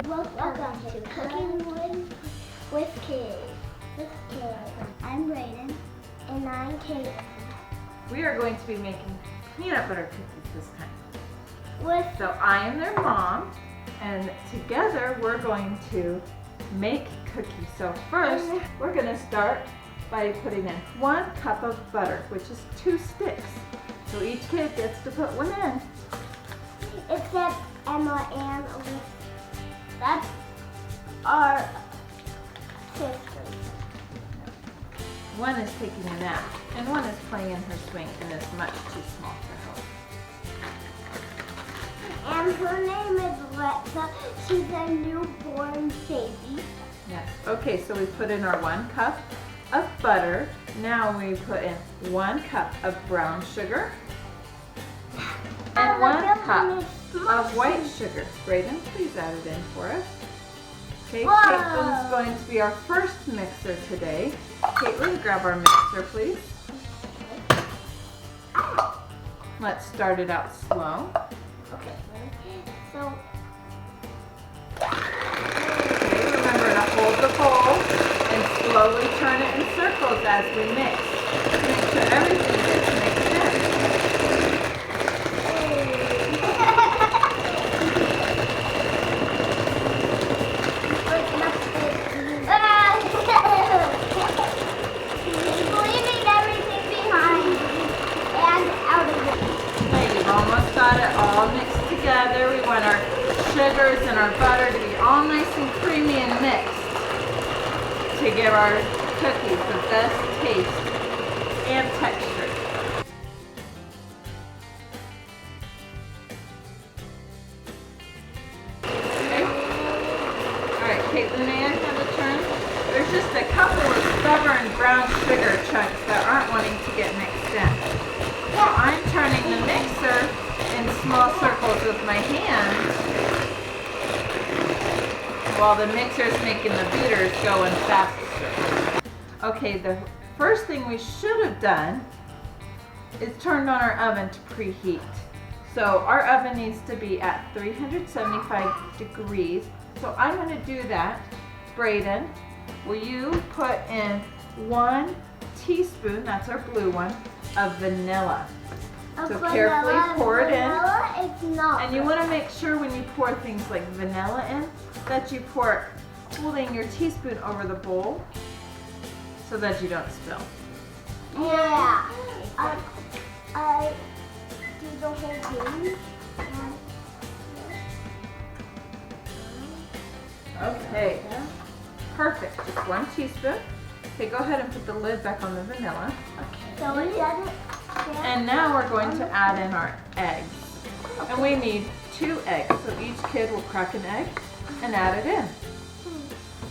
Welcome to Cooking with Kids. I'm Brayden. And I'm Kate. We are going to be making peanut butter cookies this time. With So I am their mom, and together we're going to make cookies. So first, we're going to start by putting in 1 cup of butter, which is 2 sticks. So each kid gets to put one in. except Emma and Elizabeth. That's our sisters. One is taking a nap, and one is playing in her swing and is much too small for her. And her name is Alexa. She's a newborn baby. Yes. Okay, so we put in our 1 cup of butter. Now we put in 1 cup of brown sugar and 1 cup of white sugar. Brayden, please add it in for us. Okay, Whoa. Caitlin's going to be our first mixer today. Caitlin, grab our mixer, please. Let's start it out slow. Okay. So Okay, remember to hold the bowl and slowly turn it in circles as we mix. Make sure everything gets mixed in. leaving everything behind and out of it. Okay, we've almost got it all mixed together. We want our sugars and our butter to be all nice and creamy and mixed to give our cookies the best taste and texture. Okay. Alright, Caitlin, may I have a turn? There's just a couple of stubborn brown sugar chunks that aren't wanting to get mixed in. So I'm turning the mixer in small circles with my hand while the mixer's making the beaters go in fast circles. Okay, the first thing we should have done is turned on our oven to preheat. So our oven needs to be at 375 degrees. So I'm going to do that. Brayden, will you put in 1 teaspoon, that's our blue one, of vanilla. So carefully pour it in. It's not. And you want to make sure when you pour things like vanilla in, that you pour holding your teaspoon over the bowl so that you don't spill. Yeah. I do the whole thing. Okay, perfect. Just 1 teaspoon. Okay, go ahead and put the lid back on the vanilla. So it doesn't. And now we're going to add in our eggs. And we need 2 eggs. So each kid will crack an egg and add it in.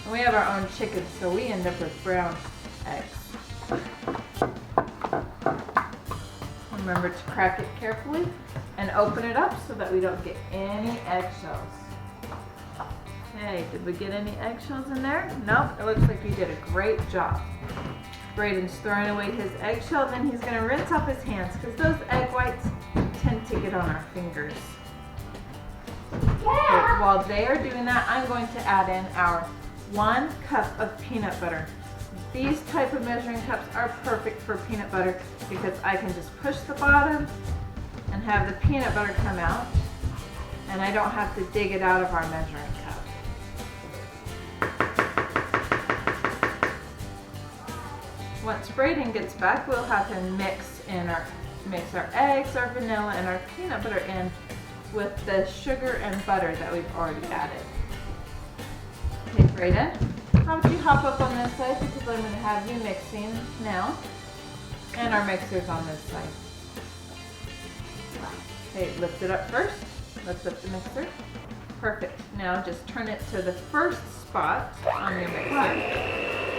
And we have our own chicken, so we end up with brown eggs. Remember to crack it carefully and open it up so that we don't get any eggshells. Okay, did we get any eggshells in there? Nope, it looks like we did a great job. Brayden's throwing away his eggshell, then he's going to rinse off his hands because those egg whites tend to get on our fingers. Okay, while they are doing that, I'm going to add in our 1 cup of peanut butter. These type of measuring cups are perfect for peanut butter because I can just push the bottom and have the peanut butter come out, and I don't have to dig it out of our measuring cup. Once Brayden gets back, we'll have him mix our eggs, our vanilla, and our peanut butter in with the sugar and butter that we've already added. Okay, Brayden, how about you hop up on this side because I'm going to have you mixing now, and our mixer's on this side. Okay, lift it up first. Lift up the mixer. Perfect. Now just turn it to the first spot on your mixer.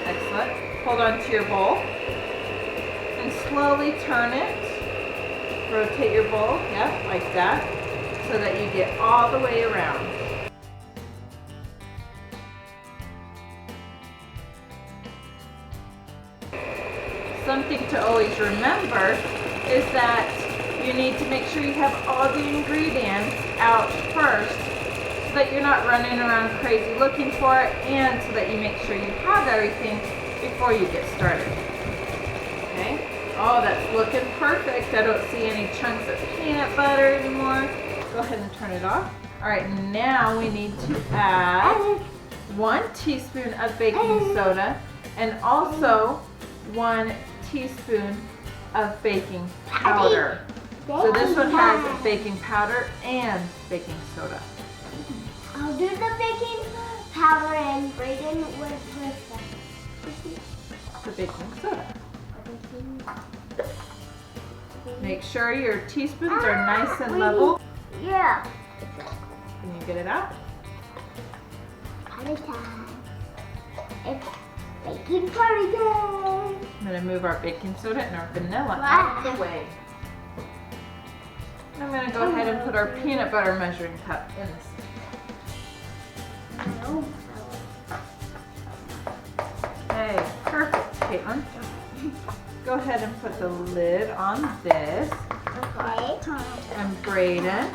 Excellent. Hold on to your bowl and slowly turn it. Rotate your bowl, yeah, like that, so that you get all the way around. Something to always remember is that you need to make sure you have all the ingredients out first that you're not running around crazy looking for it, and so that you make sure you have everything before you get started. Okay? Oh, that's looking perfect. I don't see any chunks of peanut butter anymore. Go ahead and turn it off. All right, now we need to add 1 teaspoon of baking soda and also 1 teaspoon of baking powder. So this one has baking powder and baking soda. I'll do the baking powder and Brayden with The baking soda. Make sure your teaspoons are nice and level. Yeah. Can you get it out? Party time. It's baking party time. I'm going to move our baking soda and our vanilla out of the way. And I'm going to go ahead and put our peanut butter measuring cup in this. No. Okay, perfect, Caitlin. Go ahead and put the lid on this. Okay. And Brayden,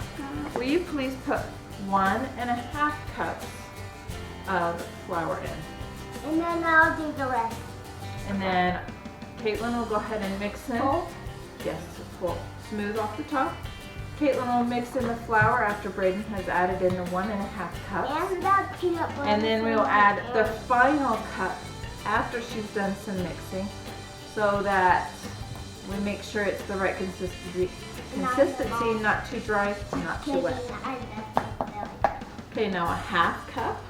will you please put 1.5 cups of flour in? And then I'll do the rest. And then Caitlin will go ahead and mix in. Yes, full, smooth off the top. Caitlin will mix in the flour after Brayden has added in the 1.5 cups. And that peanut butter. And then we'll add the final cup after she's done some mixing, so that we make sure it's the right consistency, not too dry, not too wet. Okay, now 1/2 cup.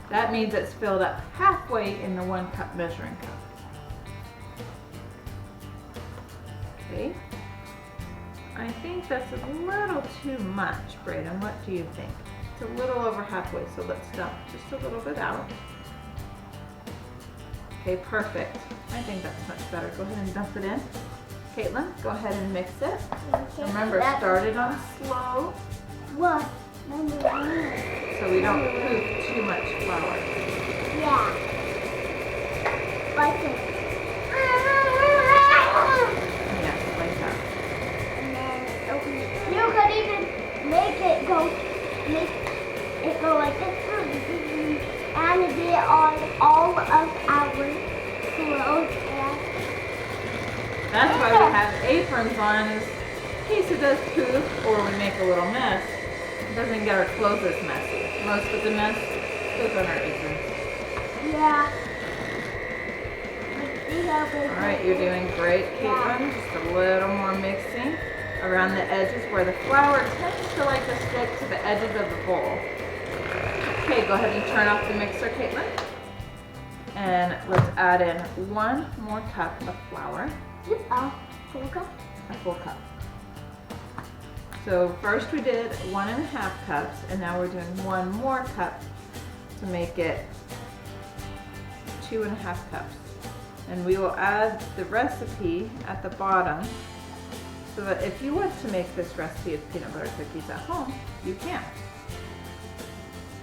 That means it's filled up halfway in the 1 cup measuring cup. Okay. I think that's a little too much, Brayden. What do you think? It's a little over halfway, so let's dump just a little bit out. Okay, perfect. I think that's much better. Go ahead and dump it in. Caitlin, go ahead and mix it. Remember, start it on slow. What? So we don't poof too much flour. Yeah. Like this. Yes, like that. And then open it. You could even make it go like this. And get on all of our clothes. That's why we have aprons on, is in case it does poof or we make a little mess. It doesn't get our clothes as messy. Most of the mess goes on our aprons. Yeah. All right, you're doing great, Caitlin. Just a little more mixing around the edges where the flour tends to like to stick to the edges of the bowl. Okay, go ahead and turn off the mixer, Caitlin. And let's add in 1 more cup of flour. Full cup? A full cup. So first we did 1.5 cups, and now we're doing 1 more cup to make it 2.5 cups. And we will add the recipe at the bottom, so that if you want to make this recipe of peanut butter cookies at home, you can.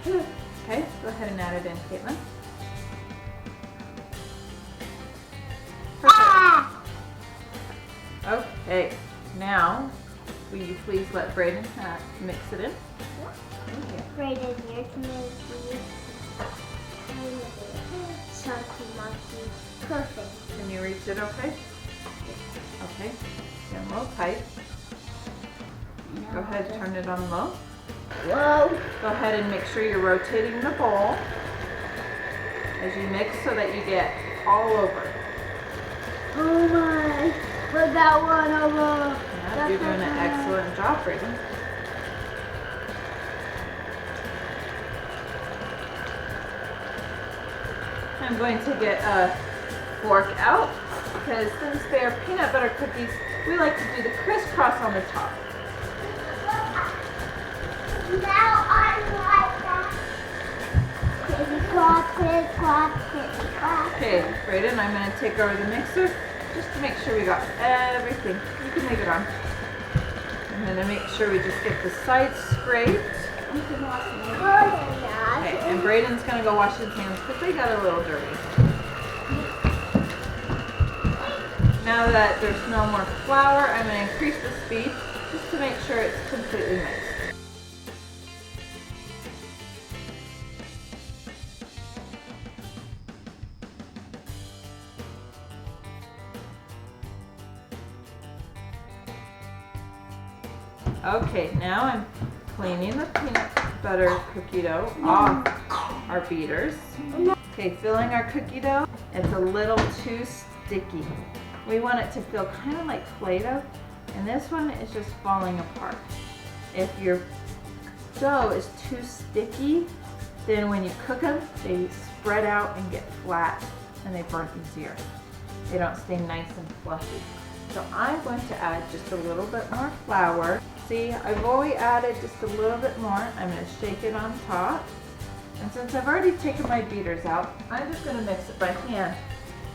Okay, go ahead and add it in, Caitlin. Perfect. Okay, now will you please let Brayden mix it in? Brayden, you're to make these chunky monkey. Perfect. Can you reach it okay? Okay, and a little tight. Go ahead, turn it on low. Whoa. Go ahead and make sure you're rotating the bowl as you mix so that you get all over. Oh my. Put that one over. Yeah, you're doing an excellent job, Brayden. I'm going to get a fork out because since they are peanut butter cookies, we like to do the crisscross on the top. Now I like that. Crisscross. Okay, Brayden, I'm going to take over the mixer just to make sure we got everything. You can leave it on. I'm going to make sure we just get the sides scraped. Okay, and Brayden's going to go wash his hands because they got a little dirty. Now that there's no more flour, I'm going to increase the speed just to make sure it's completely mixed. Okay, now I'm cleaning the peanut butter cookie dough off our beaters. Okay, filling our cookie dough. It's a little too sticky. We want it to feel kind of like Play-Doh, and this one is just falling apart. If your dough is too sticky, then when you cook them, they spread out and get flat, and they burn easier. They don't stay nice and fluffy. So I'm going to add just a little bit more flour. See, I've already added just a little bit more. I'm going to shake it on top. And since I've already taken my beaters out, I'm just going to mix it by hand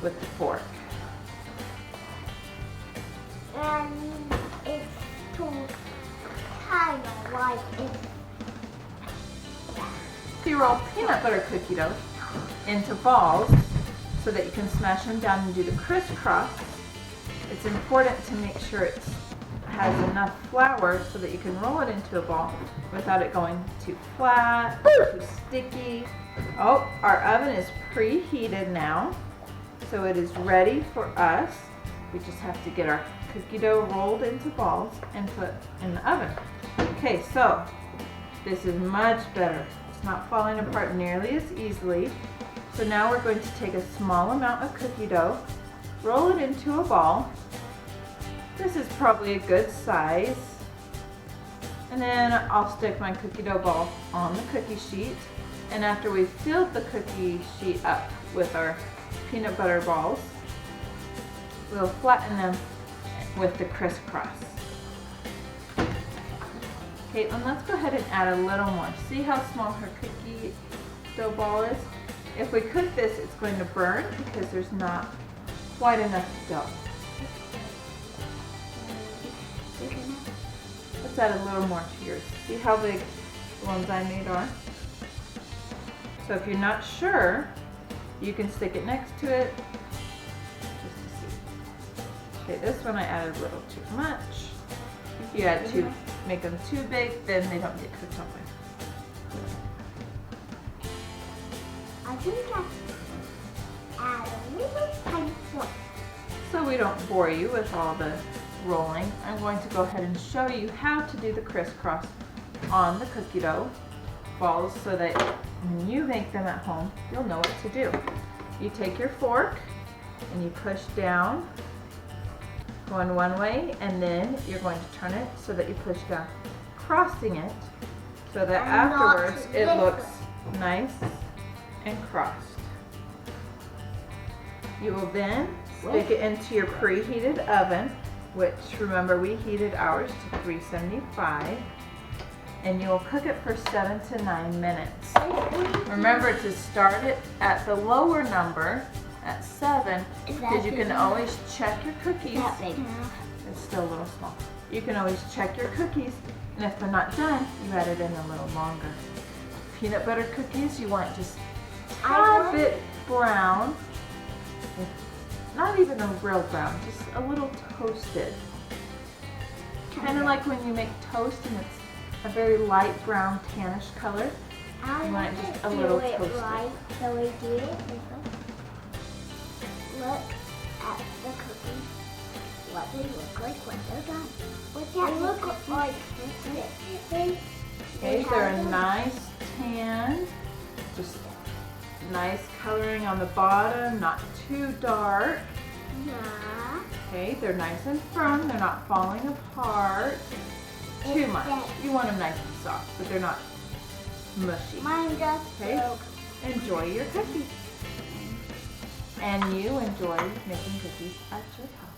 with the fork. And it's too kind of like it's. So you roll peanut butter cookie dough into balls so that you can smash them down and do the crisscross. It's important to make sure it has enough flour so that you can roll it into a ball without it going too flat, too sticky. Oh, our oven is preheated now, so it is ready for us. We just have to get our cookie dough rolled into balls and put in the oven. Okay, so this is much better. It's not falling apart nearly as easily. So now we're going to take a small amount of cookie dough, roll it into a ball. This is probably a good size. And then I'll stick my cookie dough ball on the cookie sheet. And after we've filled the cookie sheet up with our peanut butter balls, we'll flatten them with the crisscross. Caitlin, let's go ahead and add a little more. See how small her cookie dough ball is? If we cook this, it's going to burn because there's not quite enough dough. Let's add a little more to yours. See how big the ones I made are? So if you're not sure, you can stick it next to it just to see. Okay, this one I added a little too much. If you add too, make them too big, then they don't get cooked all the way. I think I add a little tiny one. So we don't bore you with all the rolling, I'm going to go ahead and show you how to do the crisscross on the cookie dough balls so that when you make them at home, you'll know what to do. You take your fork and you push down, going one way, and then you're going to turn it so that you push down, crossing it so that afterwards it looks nice and crossed. You will then stick it into your preheated oven, which remember we heated ours to 375, and you'll cook it for 7 to 9 minutes. Remember to start it at the lower number at 7 because you can always check your cookies. It's still a little small. You can always check your cookies, and if they're not done, you add it in a little longer. Peanut butter cookies, you want just a bit brown. Not even a real brown, just a little toasted. Kind of like when you make toast and it's a very light brown tannish color. You want it just a little toasted. Right, so we do it. Look at the cookies. What they look like when they're done. They look like this. Okay, they're a nice tan, just nice coloring on the bottom, not too dark. Yeah. Okay, they're nice and firm, they're not falling apart too much. You want them nice and soft, but they're not mushy. Mine just broke. Enjoy your cookies. And you enjoy making cookies at your house.